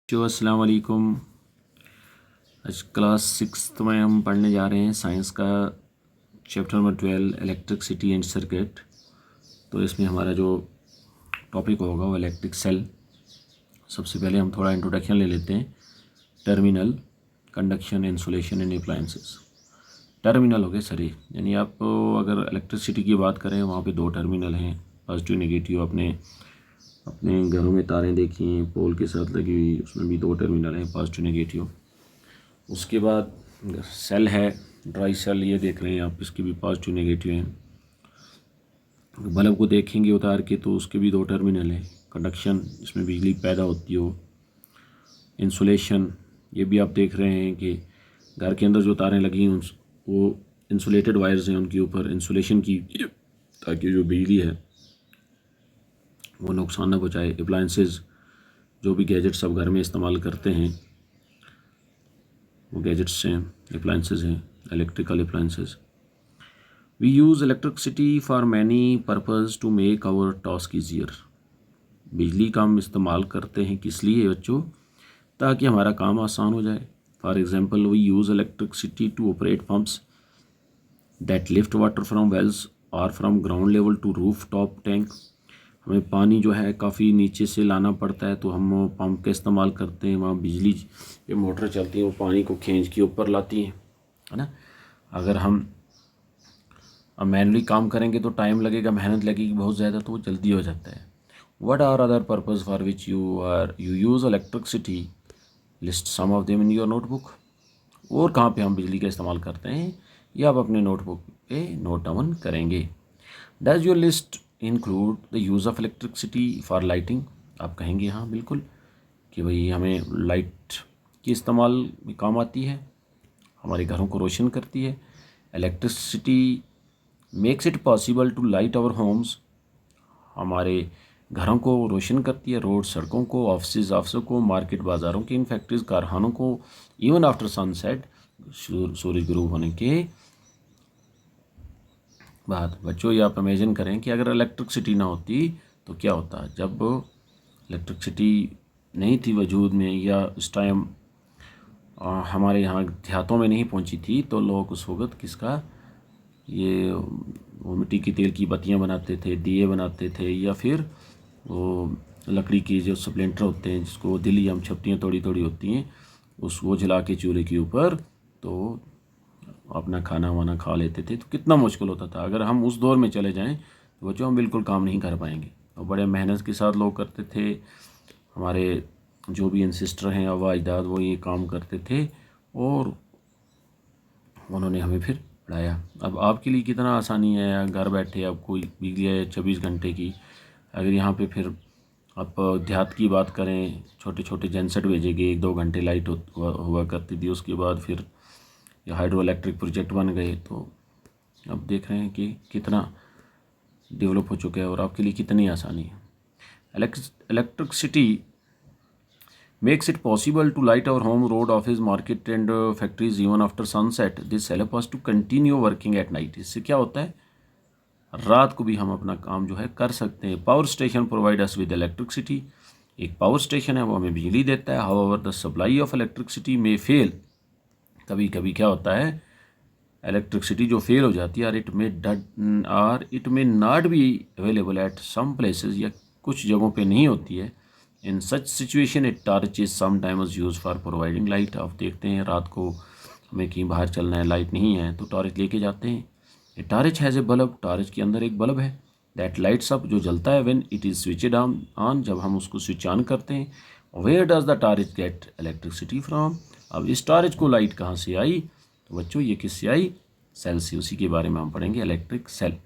अस्सलाम वालेकुम। आज क्लास 6 में हम पढ़ने जा रहे हैं साइंस का chapter number 12 electricity and circuit. तो इसमें हमारा जो टॉपिक होगा वो इलेक्ट्रिक सेल। सबसे पहले हम थोड़ा इंट्रोडक्शन ले लेते हैं। Terminal, conduction, insulation and appliances. Terminal हो गए सरी, यानी आप अगर इलेक्ट्रिसिटी की बात करें वहाँ पे दो टर्मिनल हैं, पॉजिटिव नेगेटिव। अपने घरों में तारें देखी हैं पोल के साथ लगी हुई, उसमें भी दो टर्मिनल हैं, पॉजिटिव नेगेटिव। उसके बाद सेल है, ड्राई सेल, ये देख रहे हैं आप, इसके भी पॉजिटिव नेगेटिव हैं। बल्ब को देखेंगे उतार के तो उसके भी दो टर्मिनल हैं। कंडक्शन, इसमें बिजली पैदा होती हो। इंसुलेशन, ये भी आप देख रहे हैं कि घर के अंदर जो तारें लगी हैं वो इंसुलेटेड वायर्स हैं, उनके ऊपर इंसुलेशन की, ताकि जो बिजली है वो नुकसान ना पहुँचाए। अप्लायंसेस, जो भी गैजेट्स आप घर में इस्तेमाल करते हैं वो गैजेट्स हैं, अप्लायंसेस हैं, electrical appliances. We use electricity for many purpose to make our task easier. बिजली का हम इस्तेमाल करते हैं किस लिए बच्चों? ताकि हमारा काम आसान हो जाए। For example, we use electricity to operate pumps that lift water from wells और from ground level to roof top tank. हमें पानी जो है काफ़ी नीचे से लाना पड़ता है, तो हम पंप का इस्तेमाल करते हैं। वहाँ बिजली पे मोटर चलती है, वो पानी को खींच के ऊपर लाती है ना। अगर हम मैनुअली काम करेंगे तो टाइम लगेगा, मेहनत लगेगी बहुत ज़्यादा, तो वो जल्दी हो जाता है। What are other purpose for which you use electricity, list some of them in your notebook. और कहाँ पे हम बिजली का इस्तेमाल करते हैं ये आप अपने नोटबुक पे नोट डाउन करेंगे। Does your list include the use of electricity for lighting. आप कहेंगे हाँ बिल्कुल, कि भाई हमें लाइट की इस्तेमाल में काम आती है, हमारे घरों को रोशन करती है। Electricity makes it possible to light our homes, हमारे घरों को रोशन करती है, रोड, सड़कों को, ऑफिसों को, मार्केट, बाज़ारों के, इन फैक्ट्रीज, कारखानों को, इवन आफ्टर सनसेट, सूरज गुरूब होने के बाद। बच्चों ये आप इमेजिन करें कि अगर इलेक्ट्रिसिटी ना होती तो क्या होता। जब इलेक्ट्रिसिटी नहीं थी वजूद में, या उस टाइम हमारे यहाँ देहातों में नहीं पहुँची थी, तो लोग उस वक्त किसका, ये वो मिट्टी की तेल की बत्तियाँ बनाते थे, दिए बनाते थे, या फिर वो लकड़ी की जो स्प्लिंटर होते हैं, जिसको दिली हम छपटियाँ थोड़ी थोड़ी होती हैं, वो जला के चूल्हे के ऊपर तो अपना खाना वाना खा लेते थे। तो कितना मुश्किल होता था। अगर हम उस दौर में चले जाएं तो बच्चों हम बिल्कुल काम नहीं कर पाएंगे। और बड़े मेहनत के साथ लोग करते थे। हमारे जो भी एंसेस्टर हैं, आबा अजदाद, वो ये काम करते थे और उन्होंने हमें फिर पढ़ाया। अब आपके लिए कितना आसानी है, घर बैठे आपको बिजली है 24 घंटे की। अगर यहाँ पे फिर आप देहात की बात करें, छोटे छोटे जेनसेट भेजेंगे, 1-2 घंटे लाइट हुआ करती थी। उसके बाद फिर ये हाइड्रो इलेक्ट्रिक प्रोजेक्ट बन गए। तो अब देख रहे हैं कि कितना डेवलप हो चुका है और आपके लिए कितनी आसानी है। Electricity makes it possible to light our home, road, office, market and factories even after sunset. This help us to continue working at night. इससे क्या होता है, रात को भी हम अपना काम जो है कर सकते हैं। Power station provide us with electricity, एक पावर स्टेशन है वो हमें बिजली देता है। However the supply of electricity में फेल, कभी कभी क्या होता है, इलेक्ट्रिसिटी जो फेल हो जाती है, और it may not be available at some places, या कुछ जगहों पे नहीं होती है। In such situation a torch is sometimes use for providing light. आप देखते हैं रात को हमें कहीं बाहर चलना है, लाइट नहीं है, तो टॉर्च लेके जाते हैं। A torch has a bulb, torch के अंदर एक बल्ब है, दैट लाइट्स अप, जो जलता है, when it is switched on, जब हम उसको स्विच ऑन करते हैं। Where does the torch get electricity from. अब इस टॉर्च को लाइट कहाँ से आई, तो बच्चों ये किससे आई, सेल से। उसी के बारे में हम पढ़ेंगे, electric cell.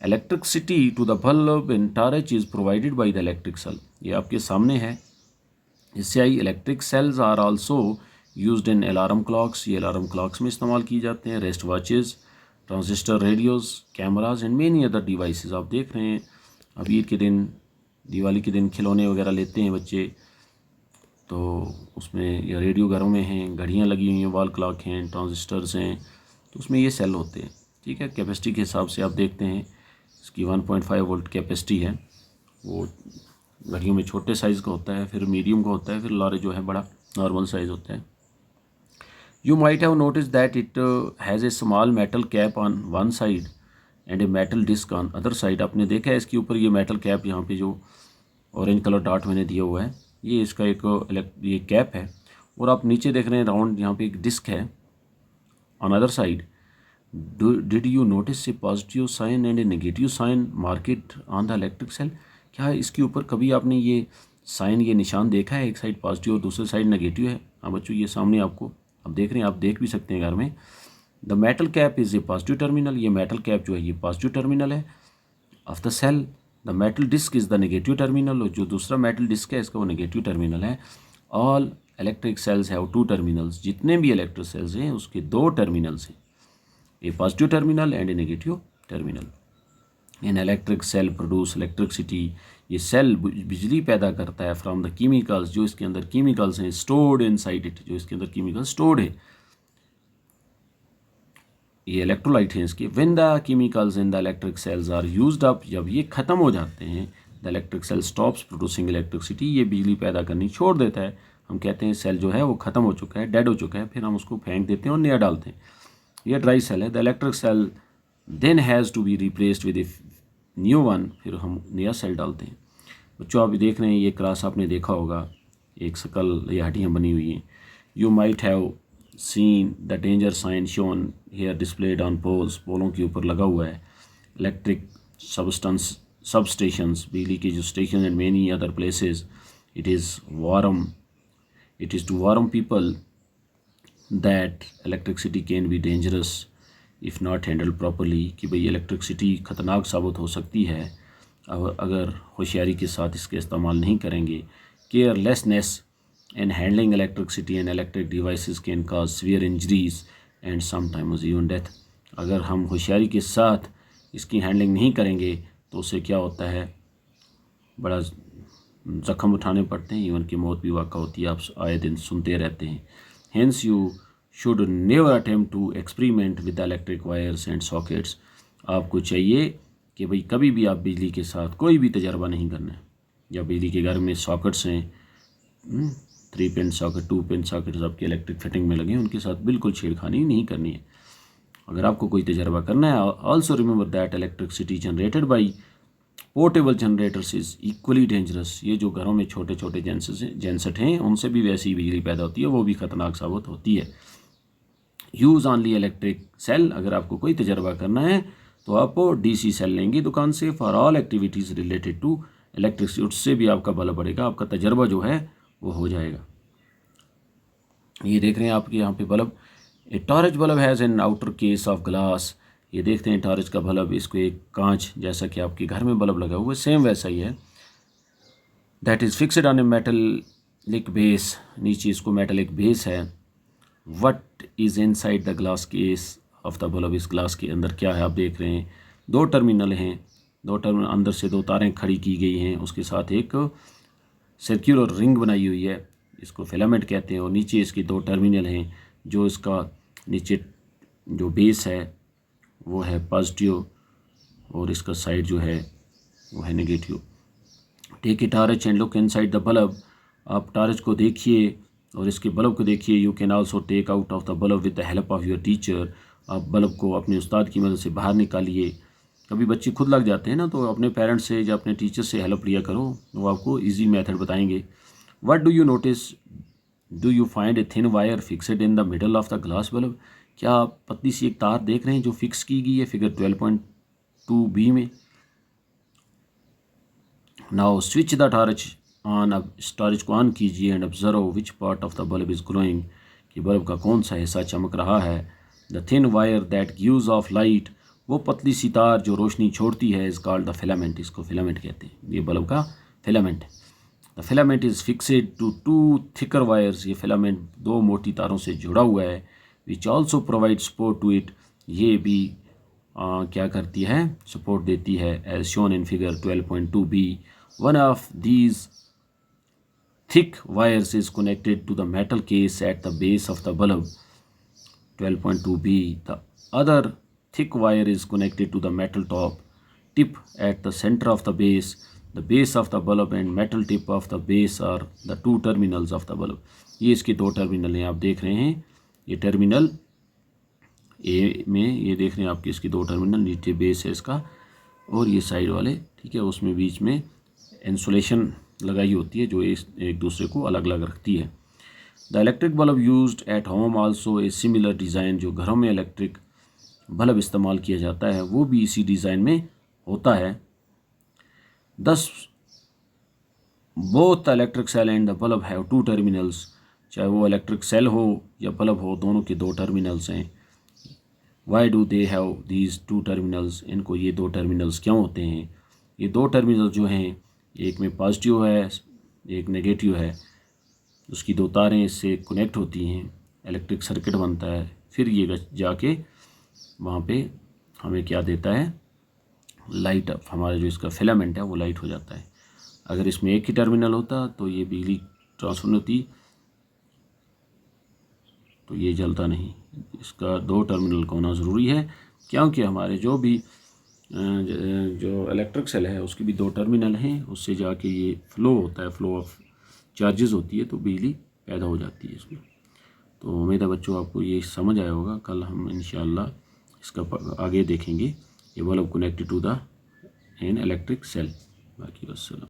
Electricity to the bulb in torch is provided by the electric cell, ये आपके सामने है, इससे आई। Electric cells are also used in alarm clocks, ये अलार्म क्लॉक्स में इस्तेमाल की जाते हैं। Wrist watches, transistor radios, cameras and many other devices. आप देख रहे हैं अब ईद के दिन, दिवाली के दिन खिलौने वगैरह लेते हैं बच्चे, तो उसमें ये रेडियो घरों में हैं, घड़ियाँ लगी हुई हैं, वॉल क्लॉक हैं, ट्रांजिस्टर्स हैं, तो उसमें ये सेल होते हैं। ठीक है, कैपेसिटी के हिसाब से आप देखते हैं इसकी 1.5 वोल्ट कैपेसिटी है, वो घड़ियों में छोटे साइज़ का होता है, फिर मीडियम का होता है, फिर लार्ज जो है बड़ा नॉर्मल साइज़ होता है। You might have notice that it has a small metal cap on one side and a metal disc on other side. आपने देखा है इसके ऊपर ये मेटल कैप, यहाँ पे जो ऑरेंज कलर डॉट मैंने दिया हुआ है, ये इसका एक ये कैप है, और आप नीचे देख रहे हैं राउंड, यहाँ पे एक डिस्क है on other side. Did you notice a positive sign and a negative sign market on the electric cell? क्या इसके ऊपर कभी आपने ये साइन, ये निशान देखा है? एक साइड पॉजिटिव और दूसरी साइड नेगेटिव है। हाँ बच्चों, ये सामने आपको आप देख रहे हैं, आप देख भी सकते हैं घर में। The metal cap is a positive terminal, ये मेटल कैप जो है ये पॉजिटिव टर्मिनल है of the cell. The metal disc is the negative terminal, और जो दूसरा मेटल डिस्क है इसका वो नेगेटिव टर्मिनल है। All electric cells have two terminals, जितने भी इलेक्ट्रिक सेल्स हैं उसके दो टर्मिनल्स हैं, a positive terminal and a negative terminal. In electric cell produce electricity, ये सेल बिजली पैदा करता है फ्रॉम द केमिकल्स, जो इसके अंदर केमिकल्स हैं, स्टोर्ड इनसाइड इट, जो इसके अंदर केमिकल स्टोर्ड है, ये इलेक्ट्रोलाइट हैं इसके। When the chemicals in the electric cells are used up, जब ये ख़त्म हो जाते हैं, the electric cell stops producing electricity, ये बिजली पैदा करनी छोड़ देता है। हम कहते हैं सेल जो है वो ख़त्म हो चुका है, डेड हो चुका है, फिर हम उसको फेंक देते हैं और नया डालते हैं। ये ड्राई सेल है। The electric cell then has to be replaced with a new one, फिर हम नया सेल डालते हैं। बच्चों आप देख रहे हैं ये क्रास आपने देखा होगा, एक शकल या हड्डियाँ बनी हुई हैं। You might have seen the danger sign shown here displayed on poles, पोलों के ऊपर लगा हुआ है। इलेक्ट्रिक सबस्टेंस सबस्टेशंस, बिजली के जो station and many other places, it is to warm people that electricity can be dangerous if not handle properly, कि भाई इलेक्ट्रिसिटी ख़तरनाक साबित हो सकती है अगर होशियारी के साथ इसका इस्तेमाल नहीं करेंगे। Carelessness in handling electricity and electric devices can cause severe injuries and sometimes even death. अगर हम होशियारी के साथ इसकी हैंडलिंग नहीं करेंगे तो उससे क्या होता है, बड़ा ज़ख्म उठाने पड़ते हैं, इवन की मौत भी वाक़ा होती है, आप आए दिन सुनते रहते हैं। Hence you should never attempt to experiment with electric wires and sockets. आपको चाहिए कि भाई कभी भी आप बिजली के साथ कोई भी तजर्बा नहीं करना है। या बिजली के घर में सॉकेट्स हैं, 3 पिन सॉकेट, 2 पिन सॉकेट्स आपके इलेक्ट्रिक फिटिंग में लगे हैं, उनके साथ बिल्कुल छेड़खानी नहीं करनी है। अगर आपको कोई तजर्बा करना है, also remember that electricity generated by portable generators is equally dangerous. ये जो घरों में छोटे छोटे जेनसेट हैं उनसे भी वैसी बिजली पैदा होती है, वो भी ख़तरनाक साबित होती है। यूज़ ऑनली इलेक्ट्रिक सेल, अगर आपको कोई तजर्बा करना है तो आप डीसी सेल लेंगे दुकान से for all activities related to electricity, उससे भी आपका बल बढ़ेगा, आपका तजर्बा जो है वो हो जाएगा। ये देख रहे हैं आपके यहाँ पे bulb, a torch bulb has an outer case of glass. ये देखते हैं टॉर्च का बल्ब, इसको एक कांच जैसा कि आपके घर में बल्ब लगा हुआ है सेम वैसा ही है। That is fixed on A metallic base, नीचे इसको मेटलिक बेस है। What is inside the glass case of the bulb, इस ग्लास के अंदर क्या है आप देख रहे हैं, 2 टर्मिनल हैं, 2 टर्मिनल अंदर से 2 तारें खड़ी की गई हैं, उसके साथ एक सर्कुलर रिंग बनाई हुई है, इसको फिलामेंट कहते हैं, और नीचे इसके 2 टर्मिनल हैं, जो इसका नीचे जो बेस है वो है पॉजिटिव और इसका साइड जो है वो है negative. Take a torch and look inside the bulb, आप टॉर्च को देखिए और इसके बल्ब को देखिए। You can also take out of the bulb with the help of your teacher, आप बल्ब को अपने उस्ताद की मदद से बाहर निकालिए। कभी बच्चे खुद लग जाते हैं ना, तो अपने पेरेंट्स से या अपने टीचर से हेल्प लिया करो, वो आपको इजी मेथड बताएंगे। What do you notice, do you find a thin wire fixed in the middle of the glass bulb, क्या आप पतली सी एक तार देख रहे हैं जो फिक्स की गई है फिगर 12.2b में। Now switch the torch on, अब इस टॉर्च को ऑन कीजिए and observe which part of the bulb is glowing, कि बल्ब का कौन सा हिस्सा चमक रहा है। The thin wire that gives off light, वो पतली सी तार जो रोशनी छोड़ती है, इज़ कॉल्ड द फिलामेंट, इसको फिलामेंट कहते हैं, ये बल्ब का फिलामेंट है। The filament is fixed to 2 thicker wires, ये फिलामेंट 2 मोटी तारों से जुड़ा हुआ है। Which also provide support to it, ये भी क्या करती है, सपोर्ट देती है, as shown in figure 12.2b। One of these thick wires is connected to the metal case at the base of the bulb, 12.2b. The other thick wire is connected to the metal top tip at the center of the base. The base of the bulb and metal tip of the base are the two terminals of the bulb. ये इसके दो terminal हैं, आप देख रहे हैं। ये terminal ए में ये देख रहे हैं आपके इसके दो टर्मिनल, नीचे बेस है इसका और ये साइड वाले, ठीक है। उसमें बीच में इंसुलेशन लगाई होती है जो एक दूसरे को अलग अलग रखती है। The electric bulb used at home also a similar design. जो घरों में इलेक्ट्रिक बल्ब इस्तेमाल किया जाता है वो भी इसी डिज़ाइन में होता है। Thus both the electric cell and the bulb have two terminals. चाहे वो इलेक्ट्रिक सेल हो या बल्ब हो, दोनों के दो टर्मिनल्स हैं। Why do they have these two terminals. इनको ये दो टर्मिनल्स क्यों होते हैं? ये दो टर्मिनल जो हैं, एक में पॉजिटिव है एक नेगेटिव है, उसकी दो तारें इससे कनेक्ट होती हैं, इलेक्ट्रिक सर्किट बनता है, फिर ये जाके वहाँ पे हमें क्या देता है, लाइट। हमारा जो इसका फिलामेंट है वो लाइट हो जाता है। अगर इसमें एक ही टर्मिनल होता तो ये बिजली ट्रांसफर होती, तो ये जलता नहीं। इसका दो टर्मिनल का होना ज़रूरी है, क्योंकि हमारे जो भी जो इलेक्ट्रिक सेल है उसकी भी दो टर्मिनल हैं, उससे जाके ये फ्लो होता है, फ्लो ऑफ चार्जेस होती है, तो बिजली पैदा हो जाती है इसमें। तो उम्मीद है बच्चों आपको ये समझ आया होगा। कल हम इंशाअल्लाह इसका आगे देखेंगे। ये bulb connected to the an electric cell. बाकी वस्सलाम।